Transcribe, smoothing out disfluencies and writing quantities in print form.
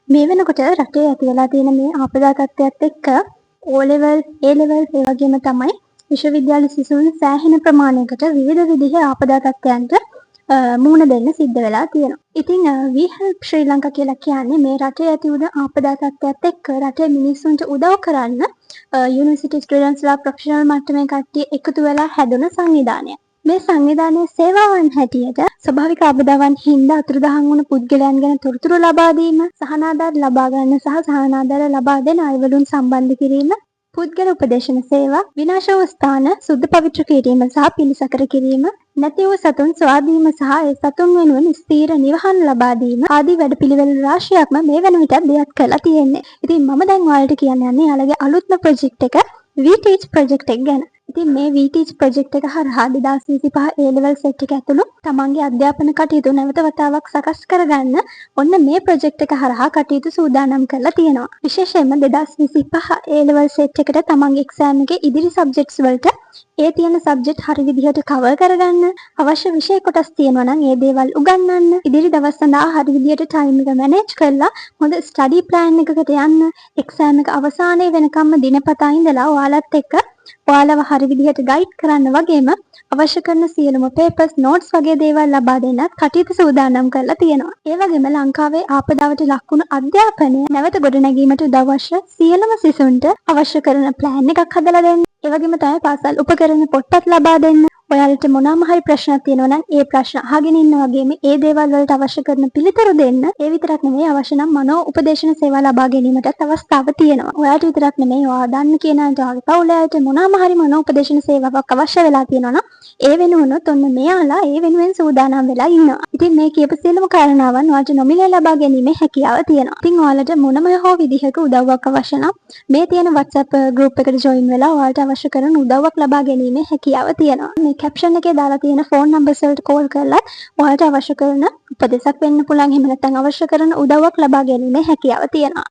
මේ වෙනකොට රටේ ඇති වෙලා තියෙන මේ ආපදා තත්ත්වයත් එක්ක O level, A level ඒ වගේම තමයි විශ්වවිද්‍යාල සිසුන් සෑහෙන ප්‍රමාණයකට විවිධ විදිහේ ආපදා තත්ත්වයන්ට මුහුණ දෙන්න සිද්ධ වෙලා තියෙනවා. ඉතින් We Help Sri Lanka කියලා කියන්නේ මේ රටේ ඇති වුණ ආපදා තත්ත්වයත් එක්ක රටේ මිනිස්සුන්ට උදව් කරන්න යුනිවර්සිටි ස්ටුඩන්ට්ස්ලා ප්‍රොෆෙෂනල් මට්ටමේ කට්ටිය එකතු වෙලා හැදුණු සංවිධානයක්. මේ සංවිධානයේ සේවාවන් හැටියට ස්වභාවික ආපදාවන් හින්දා අතුරුදහන් වුණු පුද්ගලයන් ගැන තොරතුරු ලබා දීම, සහනාධාර ලබා ගන්න සහ සහනාධාර ලබා දෙන අයවලුන් සම්බන්ධ කිරීම, පුද්ගල උපදේශන සේවා, විනාශ වූ ස්ථාන සුද්ධ පවිත්‍ර කිරීම සහ පිළිසකර කිරීම, නැති වූ සතුන් සොයාදීම සහ ඒ සතුන් වෙනුවෙන් ස්ථීර නිවහන් ලබා දීම ආදී වැඩපිළිවෙළ රාශියක්ම මේ වෙන විටත් දෙයක් කරලා තියෙන්නේ. ඉතින් මම දැන් ඔයාලට කියන්න යන්නේ යාළගේ අලුත්ම ප්‍රොජෙක්ට් එක We Teach ප්‍රොජෙක්ට් එක ගැන. ඉතින් මේ We Teach ප්‍රොජෙක්ට් එක හරහා 2025 A level set එක ඇතුළු තමන්ගේ අධ්‍යාපන කටයුතු නැවත වතාවක් සකස් කරගන්න ඔන්න මේ ප්‍රොජෙක්ට් එක හරහා කටයුතු සූදානම් කරලා තියෙනවා. විශේෂයෙන්ම 2025 A level set එකට තමන්ගේ එක්සෑම් එකේ ඉදිරි සබ්ජෙක්ට්ස් වලට ඒ තියෙන සබ්ජෙක්ට් හරි විදිහට කවර් කරගන්න, අවශ්‍ය විෂය කොටස් තියෙනවා නම් ඒ දේවල් උගන්වන්න, ඉදිරි දවස් සඳහා හරි විදිහට ටයිම් එක මැනේජ් කරලා හොඳ ස්ටඩි ප්ලෑන් එකකට යන්න, එක්සෑම් එක අවසානයේ වෙනකම්ම දිනපතා ඉඳලා ඔයාලත් එක්ක ඔයාලව හරි විදිහට ගයිඩ් කරන්න වගේම අවශ්‍ය කරන සියලුම පේපර්ස්, නෝට්ස් වගේ දේවල් ලබා දෙන්නත් කටයුතු සූදානම් කරලා තියෙනවා. ඒ වගේම ලංකාවේ ආපදාවට ලක් වුණු අධ්‍යාපනය නැවත ගොඩනැගීමට උදව් අවශ්‍ය සියලුම සිසුන්ට අවශ්‍ය කරන ප්ලෑන් එකක් හදලා දෙන්න. ඒ වගේම තමයි පාසල් උපකරණ පොත්පත් ලබා දෙන්න. ඔයාලට මොනවාම හරි ප්‍රශ්නක් තියෙනවා නම් ඒ ප්‍රශ්න අහගෙන ඉන්න වගේම ඒ දේවල් වලට අවශ්‍ය කරන පිළිතුරු දෙන්න. ඒ විතරක් නෙමෙයි අවශ්‍ය නම් මනෝ උපදේශන සේවා ලබා ගැනීමටත් අවස්ථාව තියෙනවා. ඔයාලට විතරක් නෙමෙයි ඔයා දන්න කියන අයට ඔයාගේ පවුලට මොනවාම හරි මනෝ උපදේශන සේවාවක් අවශ්‍ය වෙලා තියෙනවා නම් ඒ වෙනුවනොත් ඔන්න මෙයාලා ඒ වෙනුවෙන් සූදානම් වෙලා ඉන්නවා. ඉතින් මේ කියපු සියලුම කාරණාවන් ඔයාලට නොමිලේ ලබා ගැනීමේ හැකියාව තියෙනවා. ඉතින් ඔයාලට මොනම හෝ විදිහක උදව්වක් අවශ්‍ය නම් මේ තියෙන WhatsApp group එකට join වෙලා ඔයාලට අවශ්‍ය කරන උදව්වක් ලබා ගැනීමේ හැකියාව තියෙනවා. මේ caption එකේ දාලා තියෙන phone numbers වලට call කරලා ඔයාලට අවශ්‍ය කරන උපදෙසක් වෙන්න පුළුවන්. එහෙම නැත්නම් අවශ්‍ය කරන උදව්වක් ලබා ගැනීමේ හැකියාව තියෙනවා.